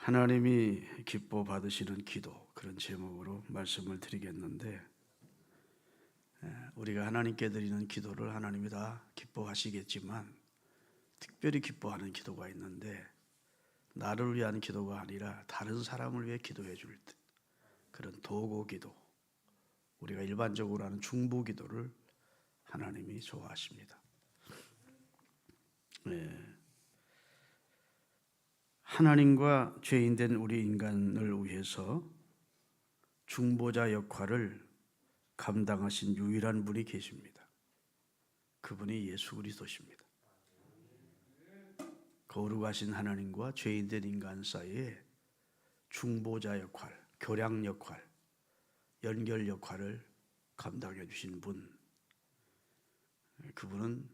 하나님이 기뻐 받으시는 기도, 그런 제목으로 말씀을 드리겠는데, 우리가 하나님께 드리는 기도를 하나님이 다 기뻐하시겠지만 특별히 기뻐하는 기도가 있는데, 나를 위한 기도가 아니라 다른 사람을 위해 기도해 줄 때, 그런 도고 기도, 우리가 일반적으로 하는 중보 기도를 하나님이 좋아하십니다. 하나님과 죄인된 우리 인간을 위해서 중보자 역할을 감당하신 유일한 분이 계십니다. 그분이 예수 그리스도십니다. 거룩하신 하나님과 죄인된 인간 사이에 중보자 역할, 교량 역할, 연결 역할을 감당해 주신 분, 그분은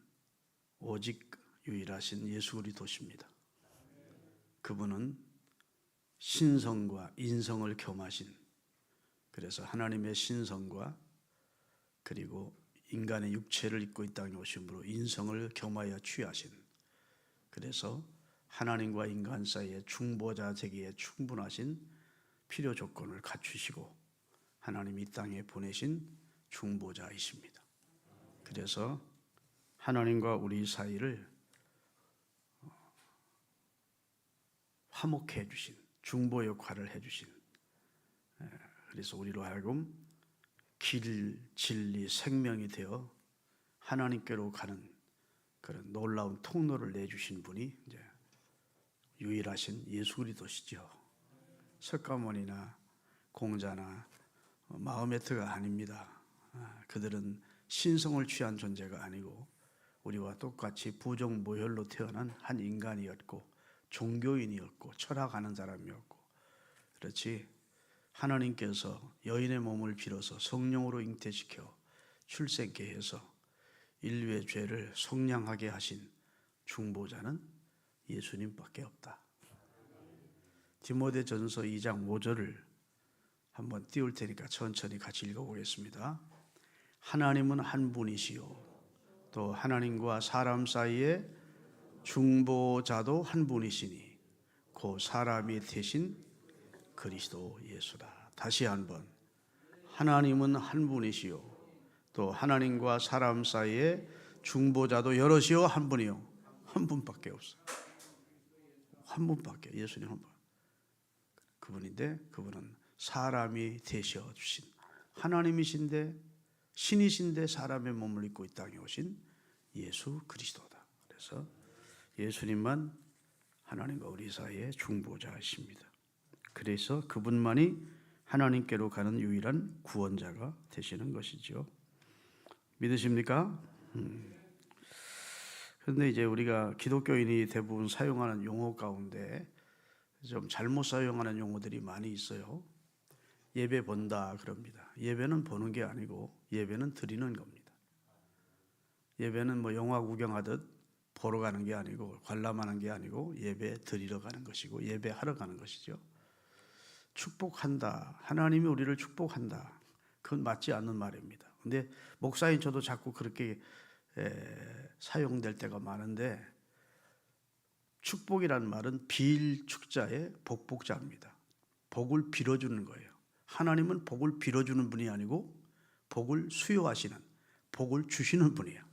오직 유일하신 예수 그리스도십니다. 그분은 신성과 인성을 겸하신, 그래서 하나님의 신성과 그리고 인간의 육체를 입고 이 땅에 오심으로 인성을 겸하여 취하신, 그래서 하나님과 인간 사이에 중보자 되기에 충분하신 필요 조건을 갖추시고 하나님이 이 땅에 보내신 중보자이십니다. 그래서 하나님과 우리 사이를 화목해 주신, 중보 역할을 해 주신, 그래서 우리로 하여금 길, 진리, 생명이 되어 하나님께로 가는 그런 놀라운 통로를 내주신 분이 이제 유일하신 예수 그리스도시죠. 석가모니나 공자나 마호메트가 아닙니다. 그들은 신성을 취한 존재가 아니고 우리와 똑같이 부정모혈로 태어난 한 인간이었고 종교인이었고 철학하는 사람이었고, 그렇지 하나님께서 여인의 몸을 빌어서 성령으로 잉태시켜 출생케 해서 인류의 죄를 속량하게 하신 중보자는 예수님밖에 없다. 디모데전서 2장 5절을 한번 띄울 테니까 천천히 같이 읽어보겠습니다. 하나님은 한 분이시요 또 하나님과 사람 사이에 중보자도 한 분이시니 그 사람이 되신 그리스도 예수다. 다시 한번, 하나님은 한 분이시요 또 하나님과 사람 사이에 중보자도 여럿이요 한 분이요, 한 분밖에 없어요. 한 분밖에, 예수님 한 분. 그분인데 그분은 사람이 되셔 주신, 하나님이신데 신이신데 사람의 몸을 입고 이 땅에 오신 예수 그리스도다. 그래서 예수님만 하나님과 우리 사이의 중보자이십니다. 그래서 그분만이 하나님께로 가는 유일한 구원자가 되시는 것이죠. 믿으십니까? 그런데 이제 우리가 기독교인이 대부분 사용하는 용어 가운데 좀 잘못 사용하는 용어들이 많이 있어요. 예배 본다 그럽니다. 예배는 보는 게 아니고 예배는 드리는 겁니다. 예배는 뭐 영화 구경하듯 보러 가는 게 아니고 관람하는 게 아니고 예배 드리러 가는 것이고 예배하러 가는 것이죠. 축복한다, 하나님이 우리를 축복한다, 그건 맞지 않는 말입니다. 근데 목사인 저도 자꾸 그렇게 사용될 때가 많은데, 축복이라는 말은 빌축자의 복복자입니다. 복을 빌어주는 거예요. 하나님은 복을 빌어주는 분이 아니고 복을 수요하시는, 복을 주시는 분이에요.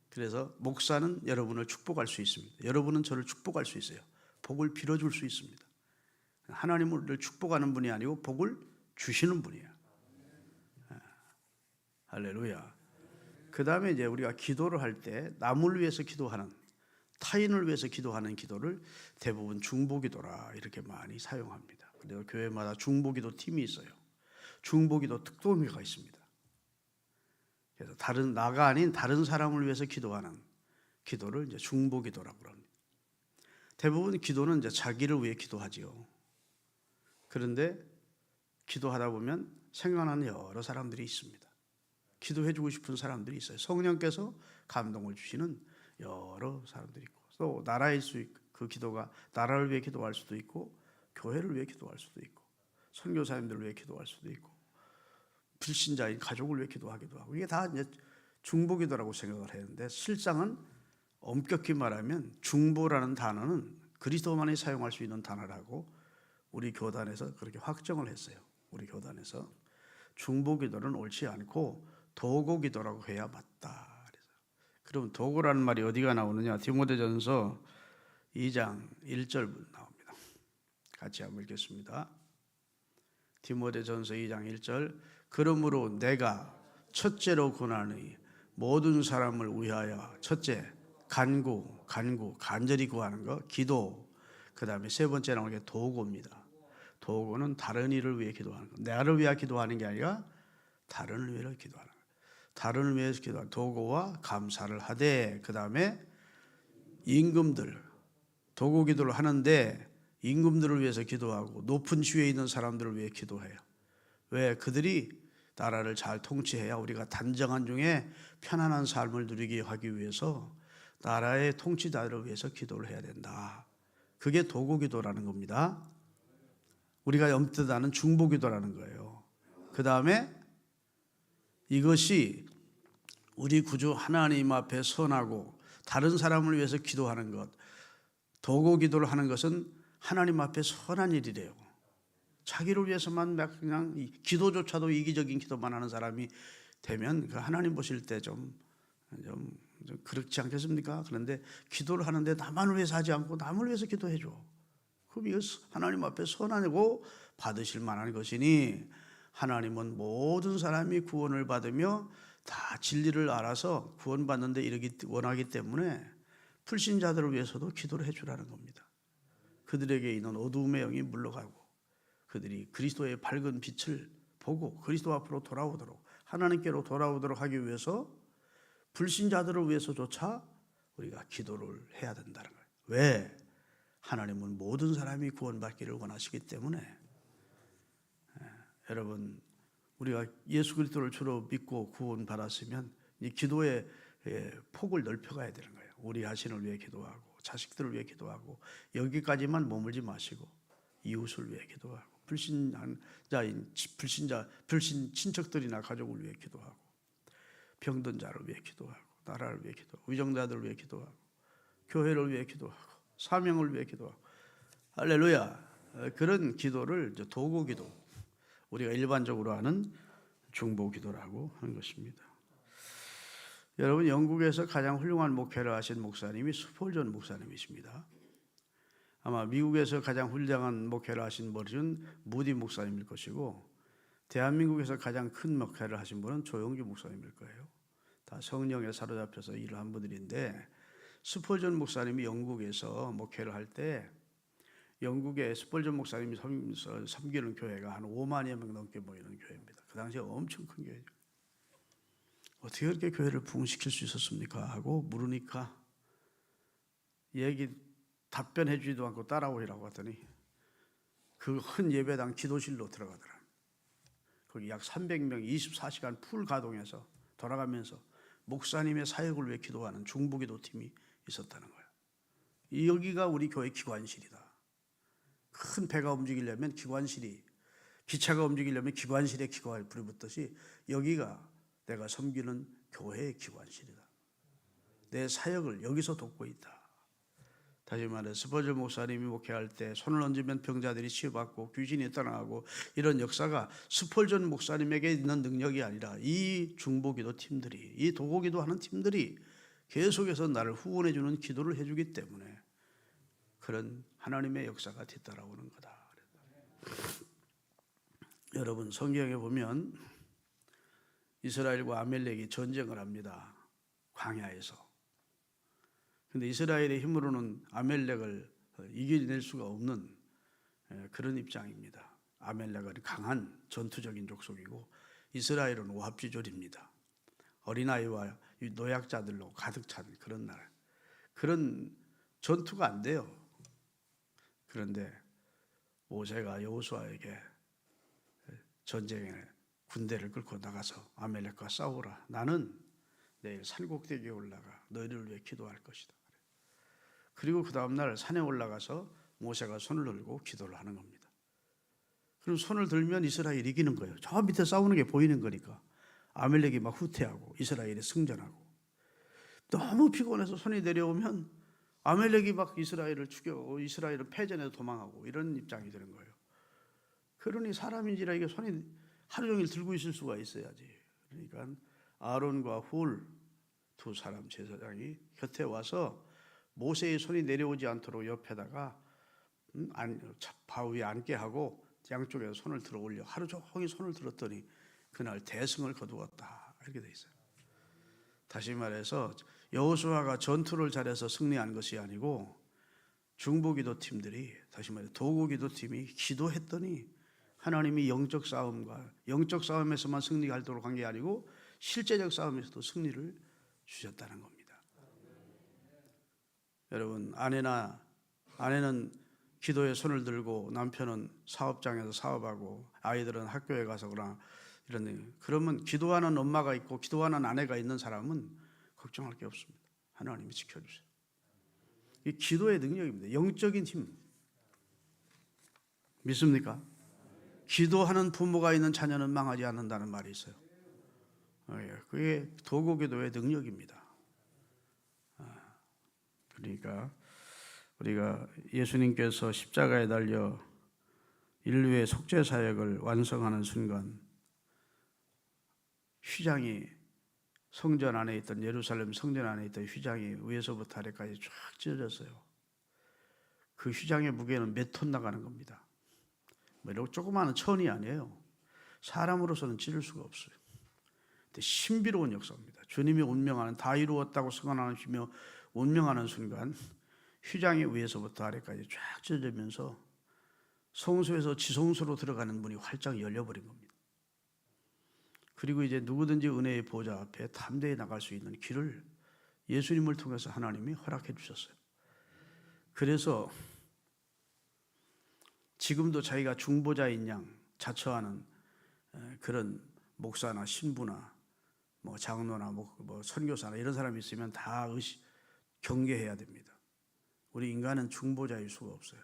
그래서 목사는 여러분을 축복할 수 있습니다. 여러분은 저를 축복할 수 있어요. 복을 빌어줄 수 있습니다. 하나님은 우리를 축복하는 분이 아니고 복을 주시는 분이에요. 할렐루야. 그 다음에 이제 우리가 기도를 할 때 남을 위해서 기도하는, 타인을 위해서 기도하는 기도를 대부분 중보기도라 이렇게 많이 사용합니다. 그리고 교회마다 중보기도 팀이 있어요. 중보기도 특동회가 있습니다. 그래서 나가 아닌 다른 사람을 위해서 기도하는 기도를 이제 중보기도라고 합니다. 대부분 기도는 이제 자기를 위해 기도하지요. 그런데 기도하다 보면 생각나는 여러 사람들이 있습니다. 기도해주고 싶은 사람들이 있어요. 성령께서 감동을 주시는 여러 사람들이 있고, 또 나라일 수 있고, 그 기도가 나라를 위해 기도할 수도 있고 교회를 위해 기도할 수도 있고 선교사님들을 위해 기도할 수도 있고 불신자인 가족을 위해 기도하기도 하고, 이게 다 이제 중보기도라고 생각을 했는데, 실상은 엄격히 말하면 중보라는 단어는 그리스도만이 사용할 수 있는 단어라고 우리 교단에서 그렇게 확정을 했어요. 우리 교단에서 중보기도는 옳지 않고 도고기도라고 해야 맞다. 그럼 도구라는 말이 어디가 나오느냐? 디모데전서 2장 1절 나옵니다. 같이 한번 읽겠습니다. 디모데전서 2장 1절. 그러므로 내가 첫째로 권하니 모든 사람을 위하여 첫째 간절히 구하는 거, 기도. 그 다음에 세 번째 나오는 게 도구입니다. 도구는 다른 일을 위해 기도하는 거. 나를 위해 기도하는 게 아니라 다른을 위해 기도하는 거. 다른을 위해서 기도하는 도구와 감사를 하되, 그 다음에 임금들, 도구 기도를 하는데 임금들을 위해서 기도하고 높은 지위에 있는 사람들을 위해 기도해요. 왜? 그들이 나라를 잘 통치해야 우리가 단정한 중에 편안한 삶을 누리게 하기 위해서 나라의 통치자들을 위해서 기도를 해야 된다. 그게 도구 기도라는 겁니다. 우리가 엄뜻 아는 중보 기도라는 거예요. 그 다음에 이것이 우리 구주 하나님 앞에 선하고 다른 사람을 위해서 기도하는 것, 도구 기도를 하는 것은 하나님 앞에 선한 일이래요. 자기를 위해서만 그냥 기도조차도 이기적인 기도만 하는 사람이 되면 그 하나님 보실 때 좀 그렇지 않겠습니까? 그런데 기도를 하는데 나만을 위해서 하지 않고 남을 위해서 기도해 줘. 그럼 이거 하나님 앞에 선하고 받으실 만한 것이니, 하나님은 모든 사람이 구원을 받으며 다 진리를 알아서 구원받는 데 이르기 원하기 때문에 불신자들을 위해서도 기도를 해주라는 겁니다. 그들에게 있는 어두움의 영이 물러가고 그들이 그리스도의 밝은 빛을 보고 그리스도 앞으로 돌아오도록, 하나님께로 돌아오도록 하기 위해서 불신자들을 위해서조차 우리가 기도를 해야 된다는 거예요. 왜? 하나님은 모든 사람이 구원받기를 원하시기 때문에. 여러분, 우리가 예수 그리스도를 주로 믿고 구원받았으면 이 기도의 폭을 넓혀가야 되는 거예요. 우리 자신을 위해 기도하고 자식들을 위해 기도하고, 여기까지만 머물지 마시고 이웃을 위해 기도하고 불신 친척들이나 가족을 위해 기도하고, 병든 자를 위해 기도하고, 나라를 위해 기도하고, 위정자들을 위해 기도하고, 교회를 위해 기도하고, 사명을 위해 기도하고. 할렐루야. 그런 기도를 도구 기도, 우리가 일반적으로 하는 중보 기도라고 하는 것입니다. 여러분, 영국에서 가장 훌륭한 목회를 하신 목사님이 스폴전 목사님이십니다. 아마 미국에서 가장 훌륭한 목회를 하신 분은 무디 목사님일 것이고, 대한민국에서 가장 큰 목회를 하신 분은 조영주 목사님일 거예요. 다 성령에 사로잡혀서 일을 한 분들인데, 스폴전 목사님이 영국에서 목회를 할 때 영국의 스폴전 목사님이 섬기는 교회가 한 5만여 명 넘게 모이는 교회입니다. 그 당시에 엄청 큰 교회죠. 어떻게 그렇게 교회를 부흥시킬 수 있었습니까? 하고 물으니까 답변해 주지도 않고 따라오라고 하더니 그 큰 예배당 기도실로 들어가더라. 거기 약 300명 24시간 풀 가동해서 돌아가면서 목사님의 사역을 위해 기도하는 중보기도 팀이 있었다는 거예요. 여기가 우리 교회 기관실이다. 큰 배가 움직이려면 기차가 움직이려면 기관실에 기관이 불이 붙듯이 여기가 내가 섬기는 교회의 기관실이다. 내 사역을 여기서 돕고 있다. 다시 말해 스폴전 목사님이 목회할 때 손을 얹으면 병자들이 치유받고 귀신이 떠나가고, 이런 역사가 스폴전 목사님에게 있는 능력이 아니라 이 중보기도 팀들이, 이 도구기도 하는 팀들이 계속해서 나를 후원해 주는 기도를 해주기 때문에 그런 하나님의 역사가 뒤따라오는 거다. 여러분, 성경에 보면 이스라엘과 아멜렉이 전쟁을 합니다. 광야에서. 그런데 이스라엘의 힘으로는 아멜렉을 이겨낼 수가 없는 그런 입장입니다. 아멜렉은 강한 전투적인 족속이고 이스라엘은 오합지졸입니다. 어린아이와 노약자들로 가득 찬 그런 나라. 그런 전투가 안 돼요. 그런데 모세가 여호수아에게 전쟁에 군대를 끌고 나가서 아멜렉과 싸우라. 나는 내일 산꼭대기에 올라가 너희를 위해 기도할 것이다. 그리고 그 다음날 산에 올라가서 모세가 손을 들고 기도를 하는 겁니다. 그럼 손을 들면 이스라엘이 이기는 거예요. 저 밑에 싸우는 게 보이는 거니까. 아멜렉이 막 후퇴하고 이스라엘이 승전하고, 너무 피곤해서 손이 내려오면 아멜렉이 막 이스라엘을 죽여 이스라엘을 패전해서 도망하고 이런 입장이 되는 거예요. 그러니 사람인지라 이게 손이 하루 종일 들고 있을 수가 있어야지. 그러니까 아론과 훌 두 사람 제사장이 곁에 와서 모세의 손이 내려오지 않도록 옆에다가 바위에 앉게 하고 양쪽에서 손을 들어 올려 하루 종일 손을 들었더니 그날 대승을 거두었다 이렇게 돼 있어요. 다시 말해서 여호수아가 전투를 잘해서 승리한 것이 아니고 중보기도 팀들이 다시 말해 도구기도 팀이 기도했더니 하나님이 영적 싸움에서만 승리가 있도록 한 게 아니고 실제적 싸움에서도 승리를 주셨다는 겁니다. 여러분 아내는 기도에 손을 들고 남편은 사업장에서 사업하고 아이들은 학교에 가서 그러면 기도하는 엄마가 있고 기도하는 아내가 있는 사람은 걱정할 게 없습니다. 하나님이 지켜주세요. 이 기도의 능력입니다. 영적인 힘 믿습니까? 기도하는 부모가 있는 자녀는 망하지 않는다는 말이 있어요. 그게 도구기도의 능력입니다. 그러니까 우리가 예수님께서 십자가에 달려 인류의 속죄 사역을 완성하는 순간 휘장이 성전 안에 있던 예루살렘 성전 안에 있던 휘장이 위에서부터 아래까지 쫙 찢어졌어요. 그 휘장의 무게는 몇 톤 나가는 겁니다. 이렇게 조그마한 천이 아니에요. 사람으로서는 찌를 수가 없어요. 근데 신비로운 역사입니다. 주님이 운명하는 다 이루었다고 선언하시며 운명하는 순간 휘장이 위에서부터 아래까지 쫙 찢어지면서 성소에서 지성소로 들어가는 문이 활짝 열려버린 겁니다. 그리고 이제 누구든지 은혜의 보좌 앞에 담대히 나갈 수 있는 길을 예수님을 통해서 하나님이 허락해 주셨어요. 그래서 지금도 자기가 중보자인 양 자처하는 그런 목사나 신부나 장로나 선교사나 이런 사람이 있으면 다 경계해야 됩니다. 우리 인간은 중보자일 수가 없어요.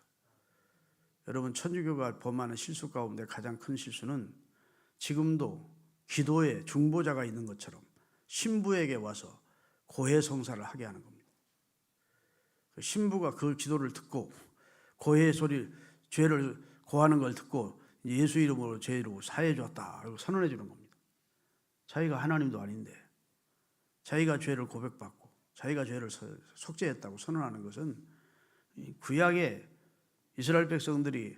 여러분 천주교가 범하는 실수 가운데 가장 큰 실수는 지금도 기도에 중보자가 있는 것처럼 신부에게 와서 고해성사를 하게 하는 겁니다. 신부가 그 기도를 듣고 고해 소리 죄를 고하는 걸 듣고 예수 이름으로 죄로 사해 줬다 그리고 선언해 주는 겁니다. 자기가 하나님도 아닌데 자기가 죄를 고백받고 자기가 죄를 속죄했다고 선언하는 것은 구약의 이스라엘 백성들이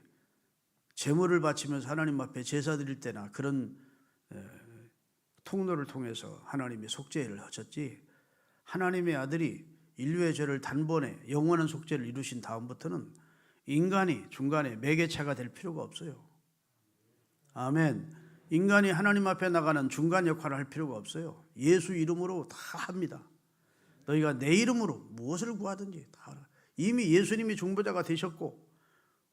제물을 바치면서 하나님 앞에 제사 드릴 때나 그런 통로를 통해서 하나님의 속죄를 하셨지, 하나님의 아들이 인류의 죄를 단번에 영원한 속죄를 이루신 다음부터는 인간이 중간에 매개체가 될 필요가 없어요. 아멘. 인간이 하나님 앞에 나가는 중간 역할을 할 필요가 없어요. 예수 이름으로 다 합니다. 너희가 내 이름으로 무엇을 구하든지 다 하라. 이미 예수님이 중보자가 되셨고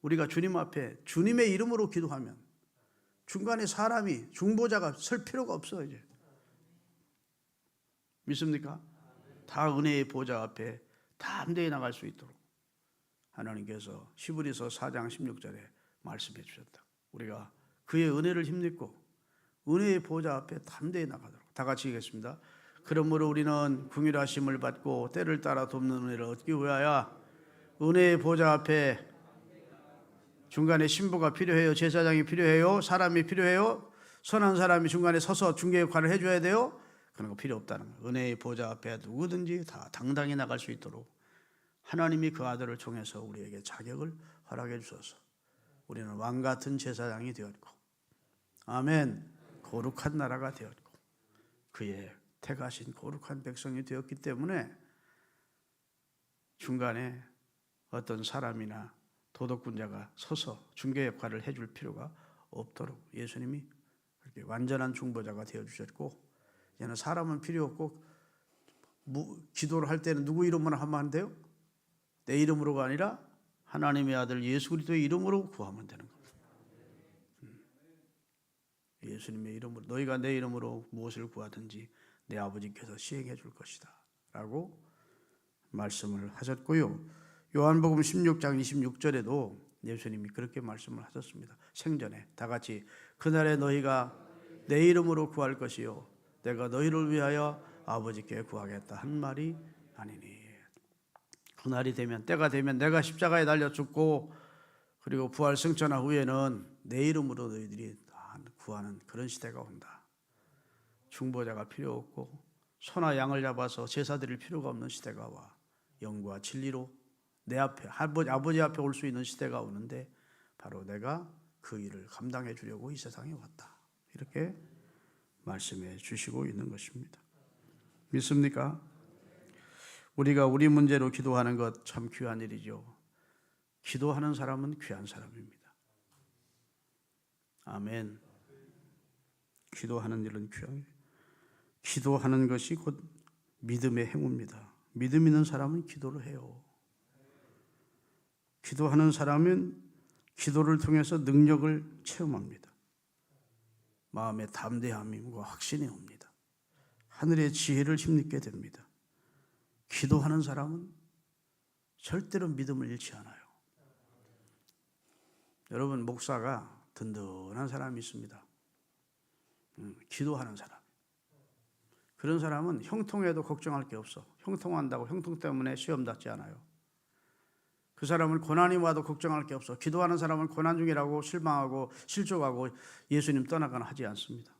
우리가 주님 앞에 주님의 이름으로 기도하면 중간에 사람이 중보자가 설 필요가 없어. 이제 믿습니까? 다 은혜의 보좌 앞에 담대히 나갈 수 있도록 하나님께서 히브리서 4장 16절에 말씀해 주셨다. 우리가 그의 은혜를 힘입고 은혜의 보좌 앞에 담대히 나가도록. 다 같이 읽겠습니다. 그러므로 우리는 긍휼하심을 받고 때를 따라 돕는 은혜를 얻기 위하여 은혜의 보좌 앞에, 중간에 신부가 필요해요? 제사장이 필요해요? 사람이 필요해요? 선한 사람이 중간에 서서 중개 역할을 해줘야 돼요? 그런 거 필요 없다는 거예요. 은혜의 보좌 앞에 누구든지 다 당당히 나갈 수 있도록 하나님이 그 아들을 통해서 우리에게 자격을 허락해 주셔서 우리는 왕같은 제사장이 되었고, 아멘, 거룩한 나라가 되었고 그의 택하신 거룩한 백성이 되었기 때문에 중간에 어떤 사람이나 도덕군자가 서서 중개 역할을 해줄 필요가 없도록 예수님이 그렇게 완전한 중보자가 되어주셨고, 이제는 사람은 필요 없고 기도를 할 때는 누구 이름으로 하면 안 돼요? 내 이름으로가 아니라 하나님의 아들 예수 그리스도의 이름으로 구하면 되는 겁니다. 예수님의 이름으로, 너희가 내 이름으로 무엇을 구하든지 내 아버지께서 시행해 줄 것이다 라고 말씀을 하셨고요. 요한복음 16장 26절에도 예수님이 그렇게 말씀을 하셨습니다. 생전에 다 같이 그날에 너희가 내 이름으로 구할 것이요 내가 너희를 위하여 아버지께 구하겠다 한 말이 아니니. 그날이 되면, 때가 되면 내가 십자가에 달려 죽고 그리고 부활 승천한 후에는 내 이름으로 너희들이 다 구하는 그런 시대가 온다. 중보자가 필요 없고 소나 양을 잡아서 제사 드릴 필요가 없는 시대가 와. 영과 진리로 내 앞에 아버지 앞에 올 수 있는 시대가 오는데 바로 내가 그 일을 감당해 주려고 이 세상에 왔다. 이렇게 말씀해 주시고 있는 것입니다. 믿습니까? 우리가 우리 문제로 기도하는 것 참 귀한 일이죠. 기도하는 사람은 귀한 사람입니다. 아멘. 기도하는 일은 귀한 일. 기도하는 것이 곧 믿음의 행위입니다. 믿음 있는 사람은 기도를 해요. 기도하는 사람은 기도를 통해서 능력을 체험합니다. 마음의 담대함과 확신이 옵니다. 하늘의 지혜를 힘입게 됩니다. 기도하는 사람은 절대로 믿음을 잃지 않아요. 여러분, 목사가 든든한 사람이 있습니다. 기도하는 사람. 그런 사람은 형통해도 걱정할 게 없어. 형통한다고 형통 때문에 시험 닿지 않아요. 그 사람은 고난이 와도 걱정할 게 없어. 기도하는 사람은 고난 중이라고 실망하고 실족하고 예수님 떠나거나 하지 않습니다.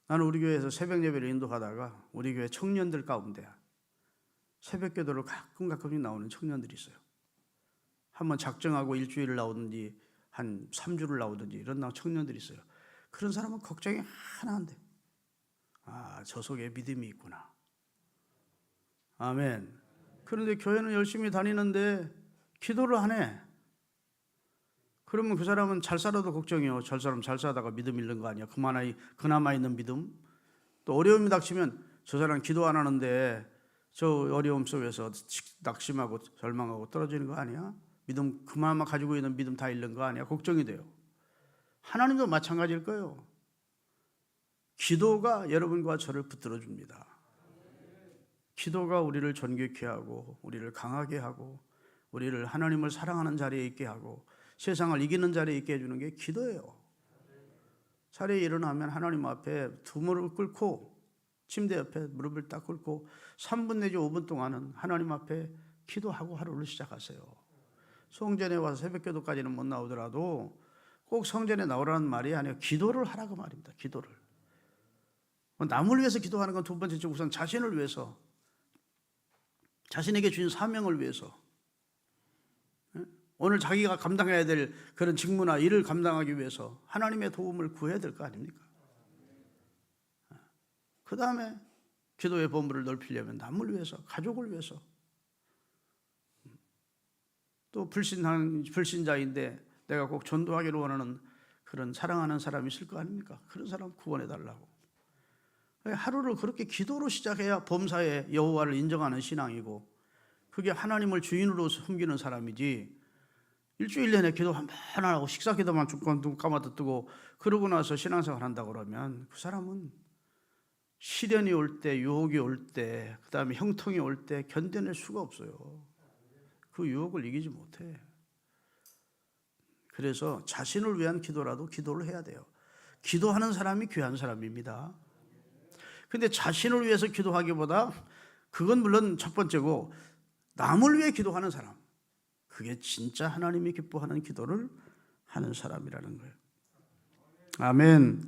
나는 우리 교회에서 새벽 예배를 인도하다가 우리 교회 청년들 가운데 새벽 기도를 가끔씩 나오는 청년들이 있어요. 한번 작정하고 일주일을 나오든지 한 3주를 나오든지 이런 청년들이 있어요. 그런 사람은 걱정이 하나 안 돼. 아, 저 속에 믿음이 있구나. 아멘. 그런데 교회는 열심히 다니는데 기도를 안 해. 그러면 그 사람은 잘 살아도 걱정이요. 저 사람 잘 살다가 믿음 잃는 거 아니야. 그나마 있는 믿음. 또 어려움이 닥치면 저 사람 기도 안 하는데 저 어려움 속에서 낙심하고 절망하고 떨어지는 거 아니야? 믿음 그나마 가지고 있는 믿음 다 잃는 거 아니야? 걱정이 돼요. 하나님도 마찬가지일 거예요. 기도가 여러분과 저를 붙들어 줍니다. 기도가 우리를 존귀케 하고 우리를 강하게 하고 우리를 하나님을 사랑하는 자리에 있게 하고 세상을 이기는 자리에 있게 해주는 게 기도예요. 자리에 일어나면 하나님 앞에 두 무릎을 꿇고 침대 옆에 무릎을 딱 꿇고 3분 내지 5분 동안은 하나님 앞에 기도하고 하루를 시작하세요. 성전에 와서 새벽기도까지는 못 나오더라도 꼭 성전에 나오라는 말이 아니에요. 기도를 하라고 말입니다. 기도를. 남을 위해서 기도하는 건 두 번째, 우선 자신을 위해서, 자신에게 주신 사명을 위해서, 오늘 자기가 감당해야 될 그런 직무나 일을 감당하기 위해서 하나님의 도움을 구해야 될 거 아닙니까? 그 다음에 기도의 범위를 넓히려면 남을 위해서, 가족을 위해서, 또 불신자인데 내가 꼭 전도하기를 원하는 그런 사랑하는 사람이 있을 거 아닙니까? 그런 사람 구원해달라고. 하루를 그렇게 기도로 시작해야 범사에 여호와를 인정하는 신앙이고 그게 하나님을 주인으로 섬기는 사람이지. 일주일 내내 기도 한 번 안 하고 식사 기도만 눈 감아도 뜨고 그러고 나서 신앙생활 한다고 그러면 그 사람은 시련이 올 때, 유혹이 올 때, 그 다음에 형통이 올 때 견뎌낼 수가 없어요. 그 유혹을 이기지 못해. 그래서 자신을 위한 기도라도 기도를 해야 돼요. 기도하는 사람이 귀한 사람입니다. 근데 자신을 위해서 기도하기보다 그건 물론 첫 번째고 남을 위해 기도하는 사람, 그게 진짜 하나님이 기뻐하는 기도를 하는 사람이라는 거예요. 아멘.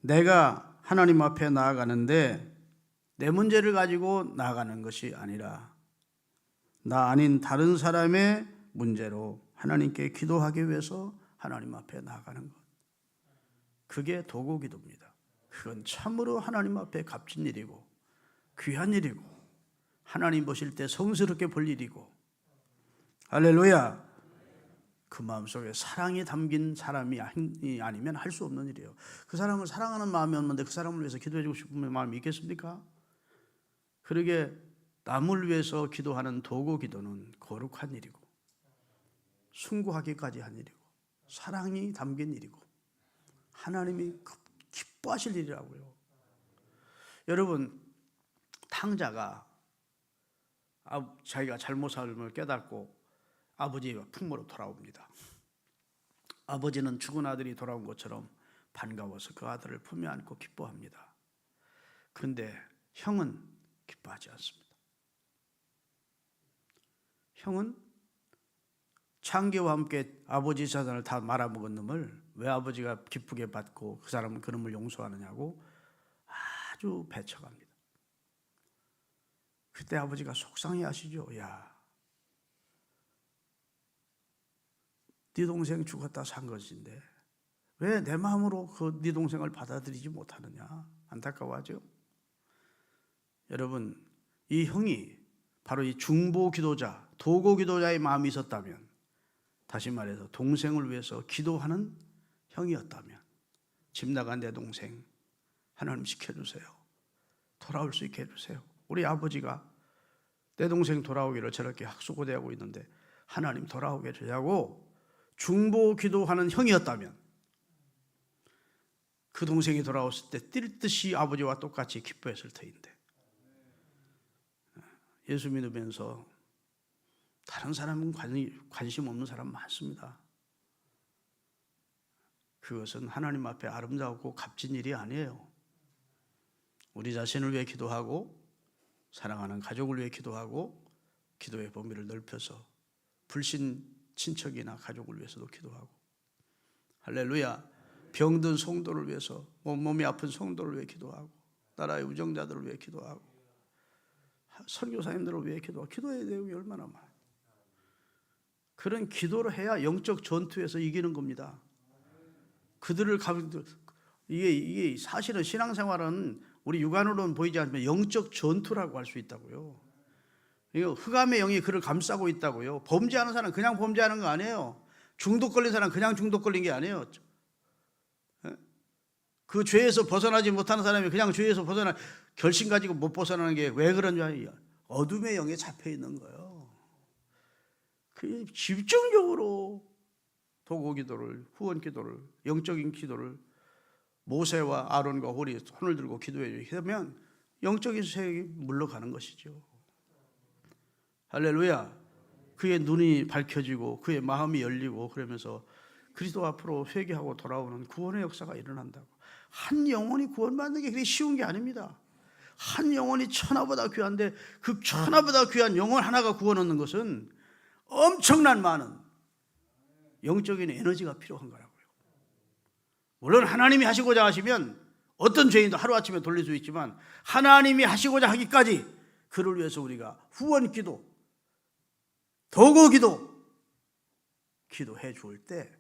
내가 하나님 앞에 나아가는데 내 문제를 가지고 나아가는 것이 아니라 나 아닌 다른 사람의 문제로 하나님께 기도하기 위해서 하나님 앞에 나아가는 것. 그게 도구 기도입니다. 그건 참으로 하나님 앞에 값진 일이고 귀한 일이고 하나님 보실 때 성스럽게 볼 일이고, 할렐루야. 그 마음속에 사랑이 담긴 사람이 아니면 할 수 없는 일이에요. 그 사람을 사랑하는 마음이 없는데 그 사람을 위해서 기도해주고 싶은 마음이 있겠습니까? 그러게 남을 위해서 기도하는 도구 기도는 거룩한 일이고 숭고하기까지 한 일이고 사랑이 담긴 일이고 하나님이 기뻐하실 일이라고요. 여러분, 탕자가 자기가 잘못함을 깨닫고 아버지의 품으로 돌아옵니다. 아버지는 죽은 아들이 돌아온 것처럼 반가워서 그 아들을 품에 안고 기뻐합니다. 그런데 형은 기뻐하지 않습니다. 형은 창기와 함께 아버지 재산을 다 말아먹은 놈을 왜 아버지가 기쁘게 받고 그 사람은 그 놈을 용서하느냐고 아주 배척합니다. 그때 아버지가 속상해 하시죠. 야, 네 동생 죽었다 산 것인데 왜 내 마음으로 그 네 동생을 받아들이지 못하느냐. 안타까워하죠. 여러분, 이 형이 바로 이 중보 기도자, 도고 기도자의 마음이 있었다면, 다시 말해서 동생을 위해서 기도하는 형이었다면, 집 나간 내 동생 하나님 지켜주세요, 돌아올 수 있게 해주세요. 우리 아버지가 내 동생 돌아오기를 저렇게 학수고대하고 있는데 하나님 돌아오게 해주자고 중보 기도하는 형이었다면 그 동생이 돌아왔을 때 뛸 듯이 아버지와 똑같이 기뻐했을 터인데, 예수 믿으면서 다른 사람은 관심 없는 사람 많습니다. 그것은 하나님 앞에 아름다웠고 값진 일이 아니에요. 우리 자신을 위해 기도하고 사랑하는 가족을 위해 기도하고 기도의 범위를 넓혀서 불신 친척이나 가족을 위해서도 기도하고, 할렐루야, 병든 성도를 위해서, 몸이 아픈 성도를 위해 기도하고, 나라의 우정자들을 위해 기도하고, 선교사님들을 위해 기도하고, 기도의 내용이 얼마나 많아요. 그런 기도를 해야 영적 전투에서 이기는 겁니다. 그들을 이게 사실은 신앙생활은 우리 육안으로는 보이지 않지만 영적 전투라고 할 수 있다고요. 이거 흑암의 영이 그를 감싸고 있다고요. 범죄하는 사람 그냥 범죄하는 거 아니에요. 중독 걸린 사람 그냥 중독 걸린 게 아니에요. 그 죄에서 벗어나지 못하는 사람이 그냥 죄에서 결심 가지고 못 벗어나는 게 왜 그런지, 어둠의 영에 잡혀 있는 거예요. 그 집중적으로 도고 기도를, 후원 기도를, 영적인 기도를 모세와 아론과 홀이 손을 들고 기도해 주면 영적인 세력이 물러가는 것이죠. 할렐루야. 그의 눈이 밝혀지고 그의 마음이 열리고 그러면서 그리스도 앞으로 회개하고 돌아오는 구원의 역사가 일어난다고. 한 영혼이 구원받는 게 그렇게 쉬운 게 아닙니다. 한 영혼이 천하보다 귀한데 그 천하보다 귀한 영혼 하나가 구원 얻는 것은 엄청난 많은 영적인 에너지가 필요한 거라고요. 물론 하나님이 하시고자 하시면 어떤 죄인도 하루아침에 돌릴 수 있지만, 하나님이 하시고자 하기까지 그를 위해서 우리가 후원 기도, 도고 기도, 기도해 줄 때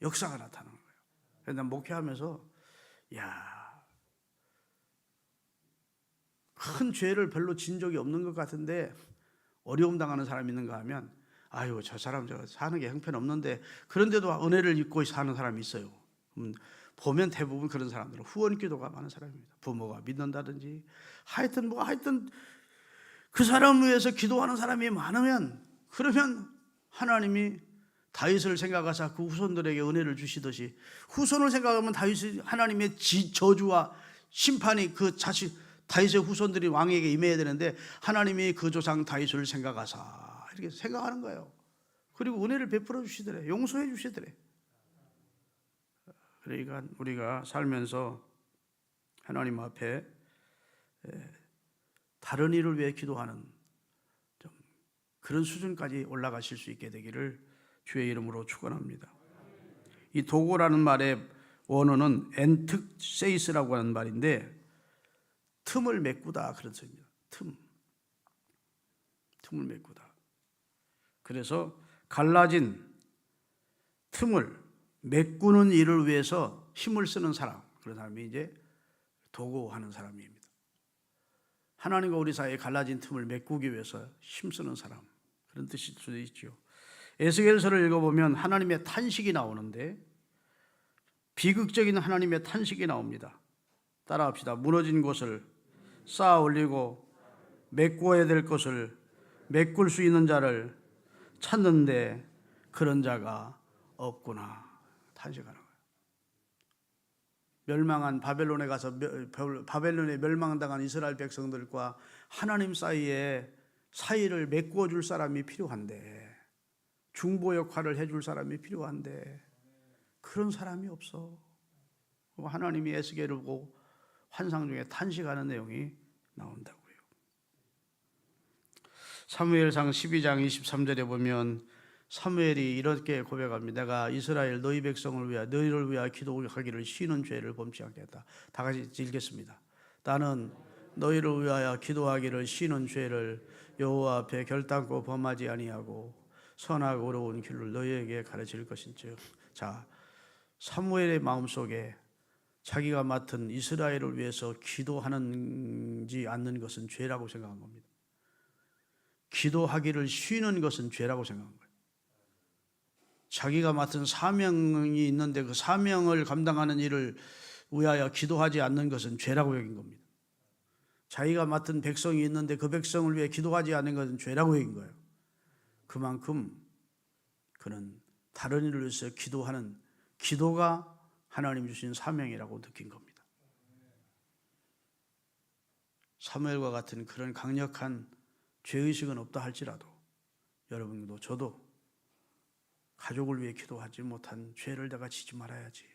역사가 나타나는 거예요. 그래서 난 목회하면서 큰 죄를 별로 진 적이 없는 것 같은데 어려움 당하는 사람이 있는가 하면, 아유, 저 사람 사는 게 형편없는데, 그런데도 은혜를 입고 사는 사람이 있어요. 보면 대부분 그런 사람들은 후원 기도가 많은 사람입니다. 부모가 믿는다든지 하여튼 그 사람을 위해서 기도하는 사람이 많으면, 그러면 하나님이 다윗을 생각하사 그 후손들에게 은혜를 주시듯이, 후손을 생각하면 다윗이 하나님의 저주와 심판이 다윗의 후손들이 왕에게 임해야 되는데, 하나님이 그 조상 다윗을 생각하사 이렇게 생각하는 거예요. 그리고 은혜를 베풀어 주시더래, 용서해 주시더래. 그러니까 우리가 살면서 하나님 앞에 다른 일을 위해 기도하는 좀 그런 수준까지 올라가실 수 있게 되기를 주의 이름으로 축원합니다. 이 도고라는 말의 원어는 엔특세이스라고 하는 말인데, 틈을 메꾸다 그런 뜻입니다. 틈을 메꾸다. 그래서 갈라진 틈을 메꾸는 일을 위해서 힘을 쓰는 사람, 그런 사람이 이제 도고하는 사람입니다. 하나님과 우리 사이에 갈라진 틈을 메꾸기 위해서 힘쓰는 사람, 그런 뜻일 수도 있죠. 에스겔서를 읽어보면 하나님의 탄식이 나오는데, 비극적인 하나님의 탄식이 나옵니다. 따라합시다. 무너진 곳을 쌓아 올리고 메꿔야 될 것을 메꿀 수 있는 자를 찾는데 그런 자가 없구나. 탄식하는 거예요. 멸망한 바벨론에 가서 바벨론에 멸망당한 이스라엘 백성들과 하나님 사이를 메꾸어 줄 사람이 필요한데, 중보 역할을 해줄 사람이 필요한데 그런 사람이 없어. 하나님이 에스겔을 보고 환상 중에 탄식하는 내용이 나온다고요. 사무엘상 12장 23절에 보면 사무엘이 이렇게 고백합니다. 내가 이스라엘 너희 백성을 위하여 너희를 위하여 기도하기를 쉬는 죄를 범치 않겠다. 다 같이 읽겠습니다. 나는 너희를 위하여 기도하기를 쉬는 죄를 여호와 앞에 결단코 범하지 아니하고 선하고 의로운 길을 너희에게 가르칠 것인즉. 자, 사무엘의 마음속에 자기가 맡은 이스라엘을 위해서 기도하는지 않는 것은 죄라고 생각한 겁니다. 기도하기를 쉬는 것은 죄라고 생각한 거예요. 자기가 맡은 사명이 있는데 그 사명을 감당하는 일을 위하여 기도하지 않는 것은 죄라고 여긴 겁니다. 자기가 맡은 백성이 있는데 그 백성을 위해 기도하지 않는 것은 죄라고 여긴 거예요. 그만큼 그는 다른 일을 위해서 기도하는 기도가 하나님 주신 사명이라고 느낀 겁니다. 사무엘과 같은 그런 강력한 죄의식은 없다 할지라도 여러분도 저도 가족을 위해 기도하지 못한 죄를 내가 지지 말아야지.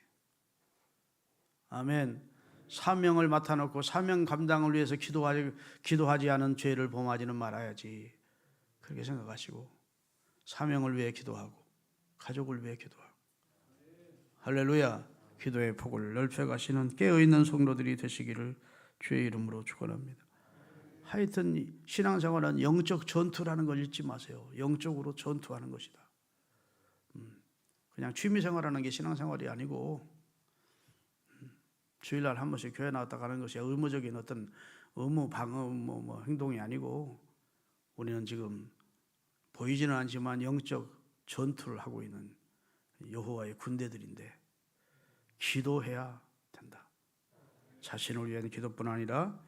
아멘. 사명을 맡아놓고 사명 감당을 위해서 기도하지 않은 죄를 범하지는 말아야지. 그렇게 생각하시고 사명을 위해 기도하고 가족을 위해 기도하고 할렐루야. 기도의 폭을 넓혀가시는 깨어있는 성도들이 되시기를 주의 이름으로 축원합니다. 하여튼 신앙생활은 영적 전투라는 걸 잊지 마세요. 영적으로 전투하는 것이다. 그냥 취미생활하는 게 신앙생활이 아니고 주일날 한 번씩 교회 나왔다 가는 것이 의무적인 어떤 의무 방어 행동이 아니고 우리는 지금 보이지는 않지만 영적 전투를 하고 있는 여호와의 군대들인데 기도해야 된다. 자신을 위한 기도뿐 아니라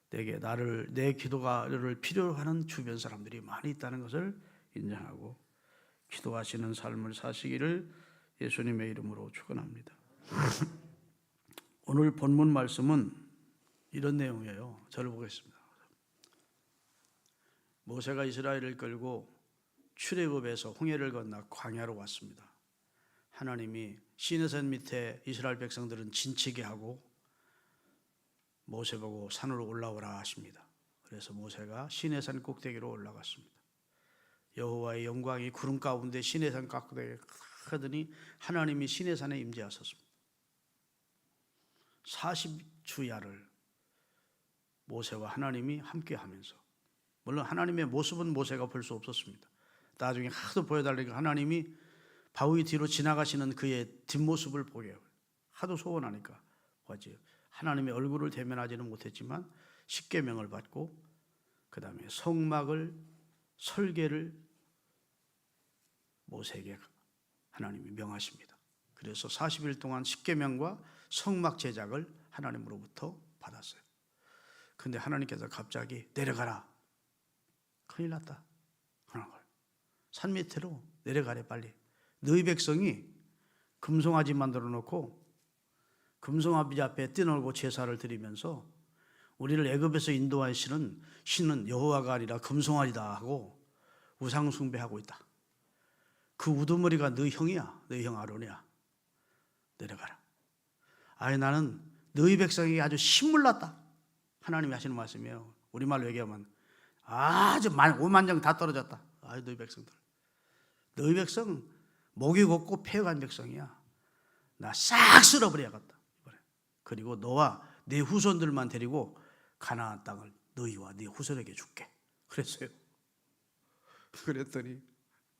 내 기도를 필요로 하는 주변 사람들이 많이 있다는 것을 인정하고 기도하시는 삶을 사시기를 예수님의 이름으로 축원합니다. 오늘 본문 말씀은 이런 내용이에요. 저를 보겠습니다. 모세가 이스라엘을 끌고 출애굽에서 홍해를 건너 광야로 왔습니다. 하나님이 시내산 밑에 이스라엘 백성들은 진치게 하고 모세 보고 산으로 올라오라 하십니다. 그래서 모세가 시내산 꼭대기로 올라갔습니다. 여호와의 영광이 구름 가운데 시내산 꼭대기에 크더니 하나님이 시내산에 임재하셨습니다. 40주야를 모세와 하나님이 함께하면서, 물론 하나님의 모습은 모세가 볼 수 없었습니다. 나중에 하도 보여달라니까 하나님이 바위 뒤로 지나가시는 그의 뒷모습을 보게 해요. 하도 소원하니까 보지. 하나님의 얼굴을 대면하지는 못했지만 십계명을 받고 그 다음에 성막을 설계를 모세에게 하나님이 명하십니다. 그래서 40일 동안 십계명과 성막 제작을 하나님으로부터 받았어요. 근데 하나님께서 갑자기 내려가라. 큰일 났다. 산 밑으로 내려가래 빨리. 너희 백성이 금송아지 만들어 놓고 금송아지 앞에 뛰놀고 제사를 드리면서 우리를 애굽에서 인도한 신은 여호와가 아니라 금송아지다 하고 우상 숭배하고 있다. 그 우두머리가 너희 형이야. 너희 형 아론이야. 내려가라. 아예 나는 너희 백성에게 아주 신물났다. 하나님이 하시는 말씀이에요. 우리말로 얘기하면 아주 오만정 다 떨어졌다. 아유 너희 백성들. 너희 백성 목이 곱고 폐역한 백성이야. 나 싹 쓸어버려야겠다. 그리고 너와 네 후손들만 데리고 가나안 땅을 너희와 네 후손에게 줄게. 그랬어요. 그랬더니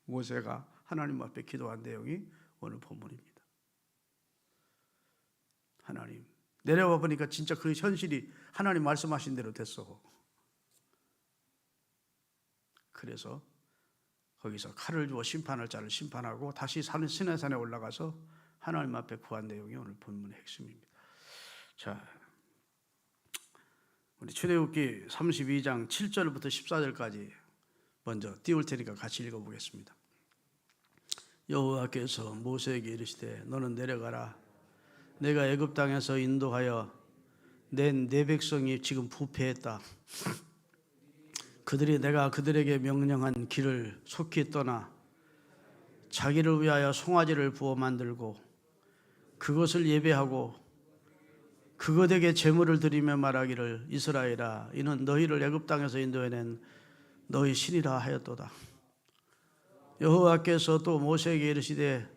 모세가 하나님 앞에 기도한 내용이 오늘 본문입니다. 하나님 내려와 보니까 진짜 그 현실이 하나님 말씀하신 대로 됐어. 그래서 거기서 칼을 주어 심판할 자를 심판하고 다시 시내산에 올라가서 하나님 앞에 구한 내용이 오늘 본문의 핵심입니다. 자, 우리 출애굽기 32장 7절부터 14절까지 먼저 띄울 테니까 같이 읽어보겠습니다. 여호와께서 모세에게 이르시되 너는 내려가라. 내가 애굽 땅에서 인도하여 낸 내 백성이 지금 부패했다. 내가 그들에게 명령한 길을 속히 떠나 자기를 위하여 송아지를 부어 만들고 그것을 예배하고 그것에게 제물을 드리며 말하기를 이스라엘아 이는 너희를 애굽 땅에서 인도해낸 너희 신이라 하였도다. 여호와께서 또 모세에게 이르시되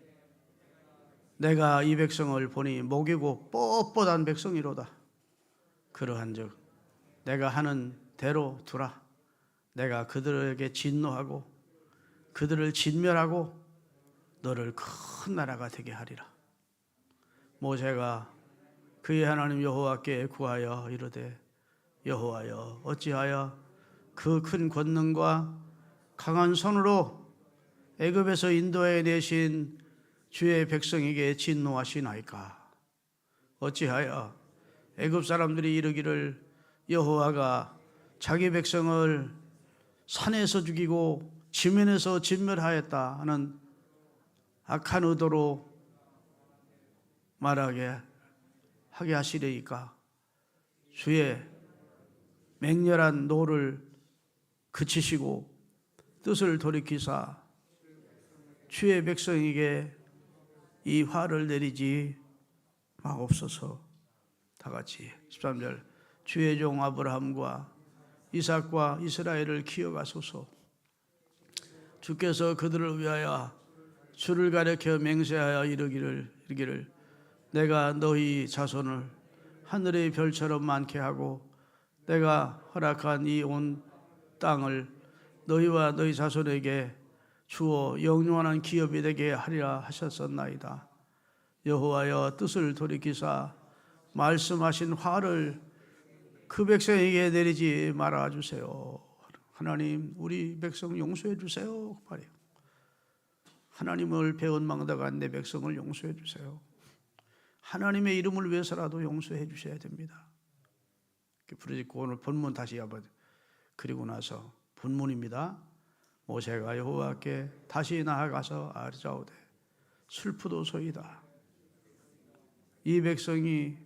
내가 이 백성을 보니 목이고 뻣뻣한 백성이로다. 그러한즉 내가 하는 대로 두라. 내가 그들에게 진노하고 그들을 진멸하고 너를 큰 나라가 되게 하리라. 모세가 그의 하나님 여호와께 구하여 이르되 여호와여 어찌하여 그 큰 권능과 강한 손으로 애굽에서 인도해 내신 주의 백성에게 진노하시나이까. 어찌하여 애굽 사람들이 이르기를 여호와가 자기 백성을 산에서 죽이고 지면에서 진멸하였다 하는 악한 의도로 말하게 하게 하시리이까. 주의 맹렬한 노를 그치시고 뜻을 돌이키사 주의 백성에게 이 화를 내리지 마옵소서. 다 같이 13절 주의 종 아브라함과 이삭과 이스라엘을 키워가소서. 주께서 그들을 위하여 주를 가리켜 맹세하여 이르기를 내가 너희 자손을 하늘의 별처럼 많게 하고 내가 허락한 이 온 땅을 너희와 너희 자손에게 주어 영원한 기업이 되게 하리라 하셨었나이다. 여호와여 뜻을 돌이키사 말씀하신 화를 그 백성에게 내리지 말아 주세요. 하나님 우리 백성 용서해 주세요. 말이에요. 하나님을 배은망덕한 내 백성을 용서해 주세요. 하나님의 이름을 위해서라도 용서해 주셔야 됩니다. 부르짖고 오늘 본문 다시 한번 그리고 나서 본문입니다. 모세가 여호와께 다시 나아가서 아뢰자오되 슬프도소이다. 이 백성이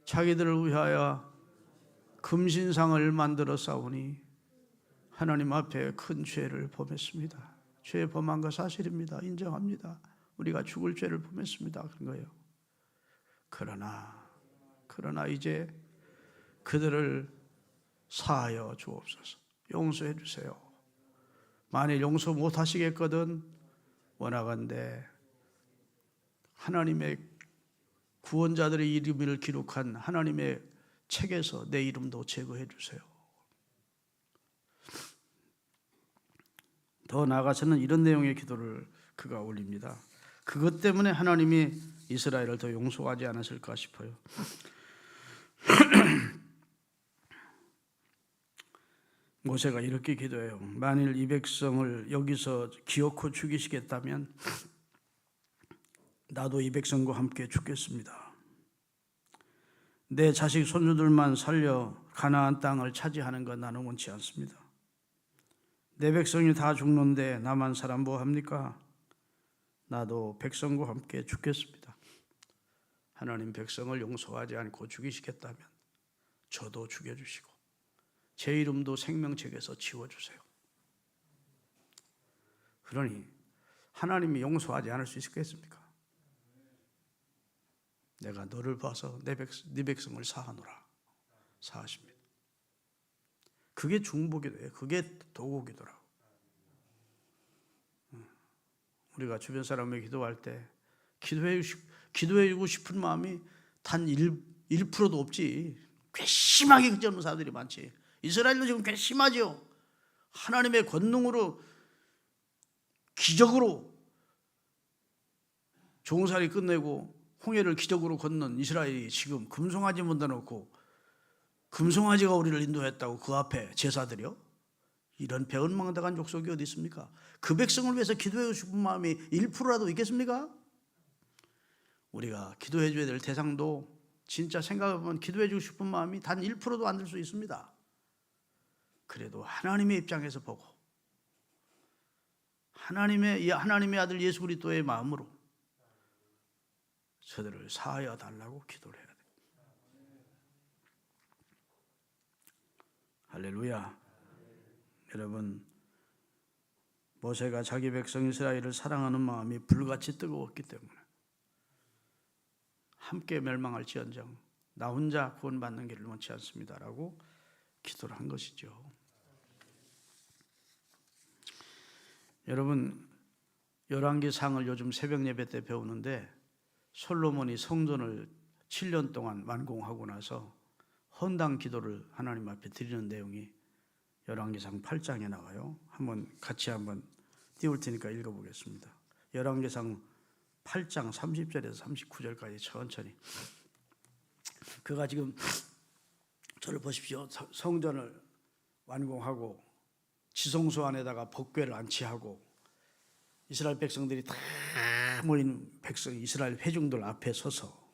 자기들을 위하여 금신상을 만들어 싸우니 하나님 앞에 큰 죄를 범했습니다. 죄 범한 거 사실입니다. 인정합니다. 우리가 죽을 죄를 범했습니다. 그런 거예요. 그러나 이제 그들을 사하여 주옵소서. 용서해 주세요. 만일 용서 못 하시겠거든 원하건대 하나님의 구원자들의 이름을 기록한 하나님의 책에서 내 이름도 제거해 주세요. 더 나아가서는 이런 내용의 기도를 그가 올립니다. 그것 때문에 하나님이 이스라엘을 더 용서하지 않았을까 싶어요. 모세가 이렇게 기도해요. 만일 이 백성을 여기서 기어코 죽이시겠다면 나도 이 백성과 함께 죽겠습니다. 내 자식 손주들만 살려 가나안 땅을 차지하는 건 나는 원치 않습니다. 내 백성이 다 죽는데 나만 살아 뭐합니까? 나도 백성과 함께 죽겠습니다. 하나님 백성을 용서하지 않고 죽이시겠다면 저도 죽여주시고 제 이름도 생명책에서 지워주세요. 그러니 하나님이 용서하지 않을 수 있겠습니까? 내가 너를 봐서 네 백성을 사하노라. 사하십니다. 그게 중보기도예요. 그게 도구기도라고. 우리가 주변 사람에게 기도할 때 기도해주고 싶은 마음이 단 1%도 없지. 괘씸하게 그치 않는 사람들이 많지. 이스라엘도 지금 괘씸하죠. 하나님의 권능으로 기적으로 종살이 끝내고 홍해를 기적으로 건넌 이스라엘이 지금 금송아지 문다 놓고 금송아지가 우리를 인도했다고 그 앞에 제사드려? 이런 배은망덕한 족속이 어디 있습니까? 그 백성을 위해서 기도해 주고 싶은 마음이 1%라도 있겠습니까? 우리가 기도해 줘야 될 대상도 진짜 생각해보면 기도해 주고 싶은 마음이 단 1%도 안 될 수 있습니다. 그래도 하나님의 입장에서 보고 하나님의 아들 예수 그리스도의 마음으로 저들을 사하여 달라고 기도를 해야 돼요. 할렐루야. 여러분, 모세가 자기 백성 이스라엘을 사랑하는 마음이 불같이 뜨거웠기 때문에 함께 멸망할지언정 나 혼자 구원받는 길을 원치 않습니다라고 기도를 한 것이죠. 여러분, 열왕기상을 요즘 새벽 예배 때 배우는데 솔로몬이 성전을 7년 동안 완공하고 나서 헌당 기도를 하나님 앞에 드리는 내용이 열왕기상 8장에 나와요. 같이 띄울 테니까 읽어보겠습니다. 열왕기상 8장 30절에서 39절까지 천천히. 그가 지금 저를 보십시오. 성전을 완공하고 지성소 안에다가 법궤를 안치하고 이스라엘 백성들이 다 모인 이스라엘 회중들 앞에 서서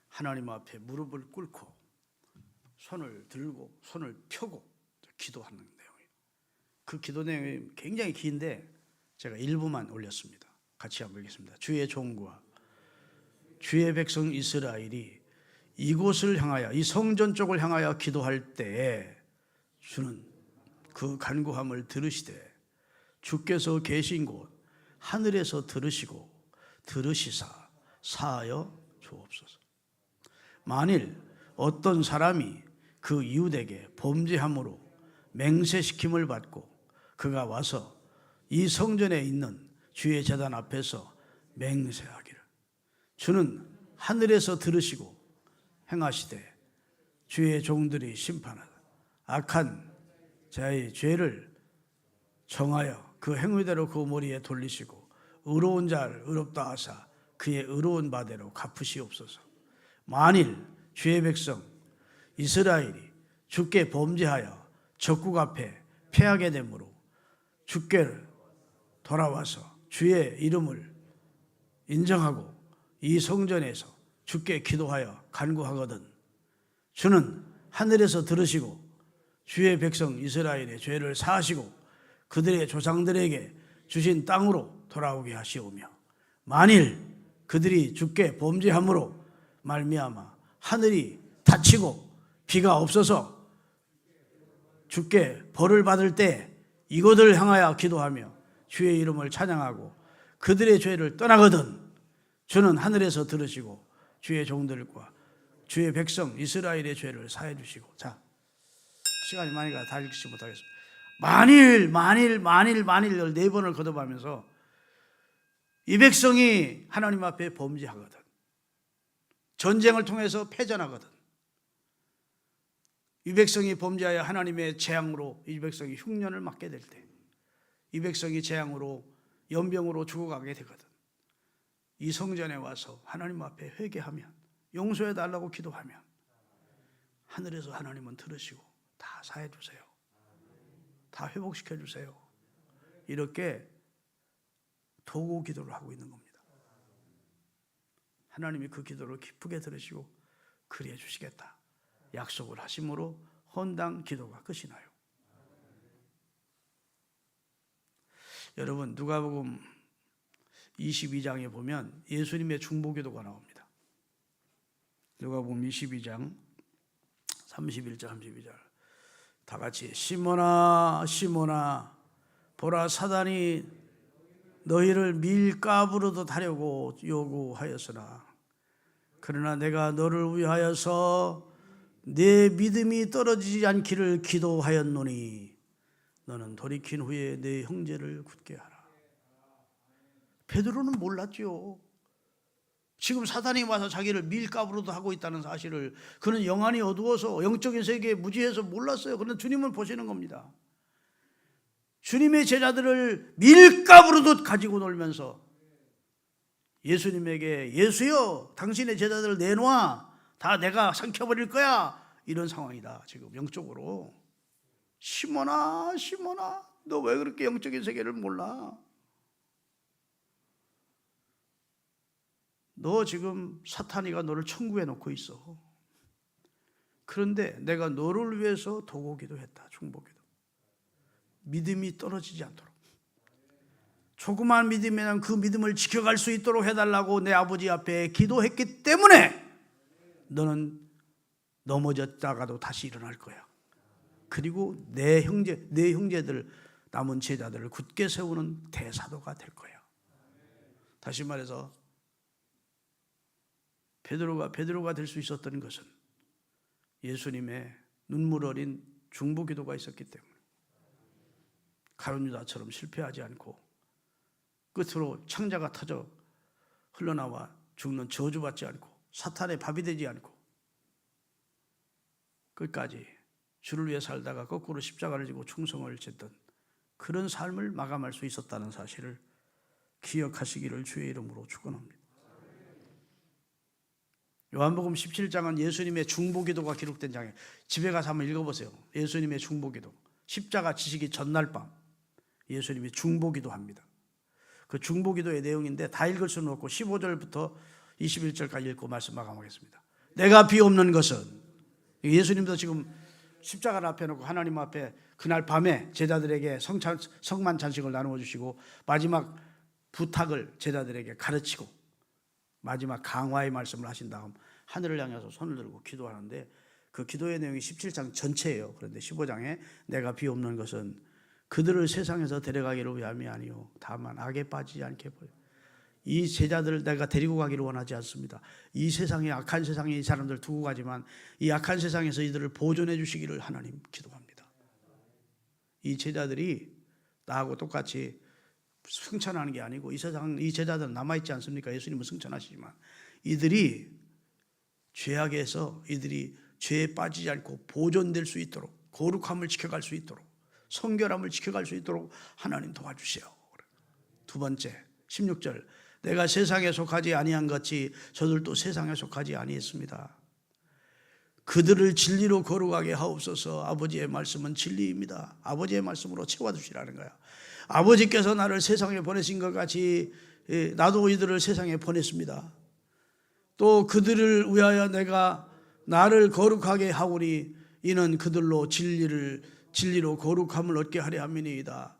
하나님 앞에 무릎을 꿇고 손을 들고 손을 펴고 기도하는 내용이에요. 그 기도 내용이 굉장히 긴데 제가 일부만 올렸습니다. 같이 한번 읽겠습니다. 주의 종과 주의 백성 이스라엘이 이곳을 향하여, 이 성전 쪽을 향하여 기도할 때에 주는 그 간구함을 들으시되 주께서 계신 곳 하늘에서 들으시고 들으시사 사하여 주옵소서. 만일 어떤 사람이 그 이웃에게 범죄함으로 맹세시킴을 받고 그가 와서 이 성전에 있는 주의 제단 앞에서 맹세하기를 주는 하늘에서 들으시고 행하시되 주의 종들이 심판하다 악한 자의 죄를 정하여 그 행위대로 그 머리에 돌리시고 의로운 자를 의롭다 하사 그의 의로운 바대로 갚으시옵소서. 만일 주의 백성 이스라엘이 주께 범죄하여 적국 앞에 패하게 되므로 주께를 돌아와서 주의 이름을 인정하고 이 성전에서 주께 기도하여 간구하거든 주는 하늘에서 들으시고 주의 백성 이스라엘의 죄를 사하시고 그들의 조상들에게 주신 땅으로 돌아오게 하시오며 만일 그들이 주께 범죄함으로 말미암아 하늘이 닫히고 비가 없어서 주께 벌을 받을 때 이곳을 향하여 기도하며 주의 이름을 찬양하고 그들의 죄를 떠나거든 주는 하늘에서 들으시고 주의 종들과 주의 백성 이스라엘의 죄를 사해 주시고. 자, 시간이 많이 가 다 읽지 못하겠습니다. 만일을 4번을 거듭하면서 이 백성이 하나님 앞에 범죄하거든, 전쟁을 통해서 패전하거든, 이 백성이 범죄하여 하나님의 재앙으로 이 백성이 흉년을 맞게 될 때, 이 백성이 재앙으로 연병으로 죽어가게 되거든, 이 성전에 와서 하나님 앞에 회개하면, 용서해 달라고 기도하면 하늘에서 하나님은 들으시고 다 사해 주세요, 다 회복시켜 주세요. 이렇게 도구 기도를 하고 있는 겁니다. 하나님이 그 기도를 기쁘게 들으시고 그리해 주시겠다 약속을 하심으로 헌당 기도가 끝이 나요. 여러분, 누가복음 22장에 보면 예수님의 중보기도가 나옵니다. 누가복음 22장 31절 32절 다 같이 시몬아 시몬아 보라 사단이 너희를 밀가부르듯 하려고 요구하였으나 그러나 내가 너를 위하여서 내 믿음이 떨어지지 않기를 기도하였노니 너는 돌이킨 후에 내 형제를 굳게 하라. 베드로는 몰랐죠. 지금 사단이 와서 자기를 밀가부르듯 하고 있다는 사실을 그는 영안이 어두워서 영적인 세계에 무지해서 몰랐어요. 그런데 주님은 보시는 겁니다. 주님의 제자들을 밀가부르듯 가지고 놀면서 예수님에게 예수여 당신의 제자들을 내놔, 다 내가 삼켜버릴 거야, 이런 상황이다. 지금 영적으로. 시몬아 시몬아 너 왜 그렇게 영적인 세계를 몰라? 너 지금 사탄이가 너를 천국에 놓고 있어. 그런데 내가 너를 위해서 도구기도 했다. 중보기도. 믿음이 떨어지지 않도록, 조그만 믿음이면 그 믿음을 지켜갈 수 있도록 해달라고 내 아버지 앞에 기도했기 때문에 너는 넘어졌다가도 다시 일어날 거야. 그리고 내 형제들 남은 제자들을 굳게 세우는 대사도가 될 거야. 다시 말해서 베드로가 될 수 있었던 것은 예수님의 눈물 어린 중보 기도가 있었기 때문에 가룟 유다처럼 실패하지 않고 끝으로 창자가 터져 흘러나와 죽는 저주받지 않고 사탄의 밥이 되지 않고 끝까지 주를 위해 살다가 거꾸로 십자가를 지고 충성을 졌던 그런 삶을 마감할 수 있었다는 사실을 기억하시기를 주의 이름으로 축원합니다. 요한복음 17장은 예수님의 중보기도가 기록된 장이에요. 집에 가서 한번 읽어보세요. 예수님의 중보기도. 십자가 지시기 전날 밤 예수님이 중보기도합니다. 그 중보기도의 내용인데 다 읽을 수는 없고 15절부터 21절까지 읽고 말씀 마감하겠습니다. 내가 비옵는 것은, 예수님도 지금 십자가를 앞에 놓고 하나님 앞에 그날 밤에 제자들에게 성만 찬식을 나누어 주시고 마지막 부탁을 제자들에게 가르치고 마지막 강화의 말씀을 하신 다음 하늘을 향해서 손을 들고 기도하는데 그 기도의 내용이 17장 전체예요. 그런데 15장에 내가 비옵는 것은 그들을 세상에서 데려가기를 위함이 아니요 다만 악에 빠지지 않게 보여. 이 제자들을 내가 데리고 가기를 원하지 않습니다. 이 세상에, 악한 세상에 이 사람들 두고 가지만 이 악한 세상에서 이들을 보존해 주시기를 하나님 기도합니다. 이 제자들이 나하고 똑같이 승천하는 게 아니고 이 세상, 이 제자들은 남아있지 않습니까? 예수님은 승천하시지만 이들이 죄악에서 이들이 죄에 빠지지 않고 보존될 수 있도록, 거룩함을 지켜갈 수 있도록, 성결함을 지켜갈 수 있도록 하나님 도와주세요. 두 번째 16절, 내가 세상에 속하지 아니한 같이 저들도 세상에 속하지 아니했습니다. 그들을 진리로 거룩하게 하옵소서. 아버지의 말씀은 진리입니다. 아버지의 말씀으로 채워주시라는 거야. 아버지께서 나를 세상에 보내신 것 같이 나도 이들을 세상에 보냈습니다. 또 그들을 위하여 내가 나를 거룩하게 하오니 이는 그들로 진리로 거룩함을 얻게 하려 함이니이다.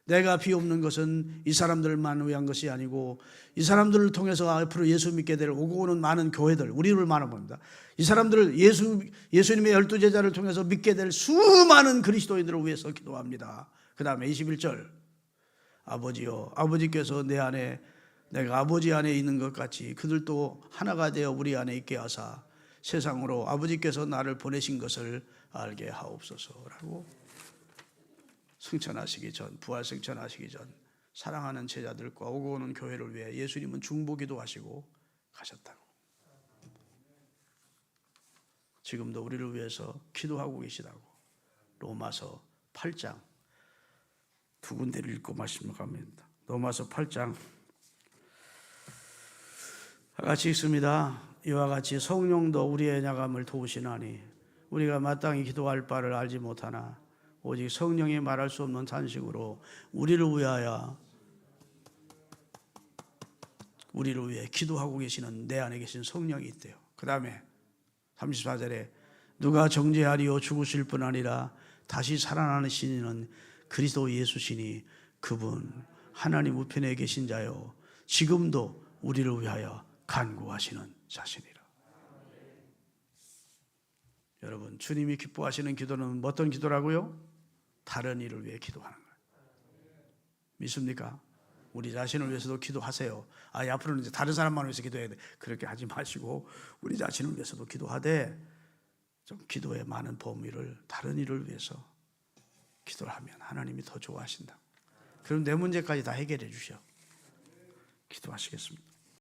내가 비옵는 것은 이 사람들만 위한 것이 아니고 이 사람들을 통해서 앞으로 예수 믿게 될 오고 오는 많은 교회들, 우리를 말합니다. 이 사람들을 예수님의 12제자를 통해서 믿게 될 수많은 그리스도인들을 위해서 기도합니다. 그 다음에 21절, 아버지여, 아버지께서 내 안에 내가 아버지 안에 있는 것 같이 그들도 하나가 되어 우리 안에 있게 하사 세상으로 아버지께서 나를 보내신 것을 알게 하옵소서라고 승천하시기 전, 부활 승천하시기 전 사랑하는 제자들과 오고 오는 교회를 위해 예수님은 중보기도 하시고 가셨다고. 지금도 우리를 위해서 기도하고 계시다고. 로마서 8장 두 군데를 읽고 말씀을 갑니다. 로마서 8장 같이 읽습니다. 이와 같이 성령도 우리의 야감을 도우시나니 우리가 마땅히 기도할 바를 알지 못하나 오직 성령이 말할 수 없는 탄식으로 우리를 위해 기도하고 계시는 내 안에 계신 성령이 있대요. 그 다음에 34절에 누가 정죄하리요 죽으실 뿐 아니라 다시 살아나는 신이는 그리스도 예수시니 그분 하나님 우편에 계신 자요 지금도 우리를 위하여 간구하시는 자신이라. 여러분, 주님이 기뻐하시는 기도는 어떤 기도라고요? 다른 일을 위해 기도하는 거예요. 믿습니까? 우리 자신을 위해서도 기도하세요. 앞으로는 이제 다른 사람만 위해서 기도해야 돼. 그렇게 하지 마시고 우리 자신을 위해서도 기도하되 좀 기도의 많은 범위를 다른 일을 위해서 기도를 하면 하나님이 더 좋아하신다. 그럼 내 문제까지 다 해결해 주셔. 기도하시겠습니다.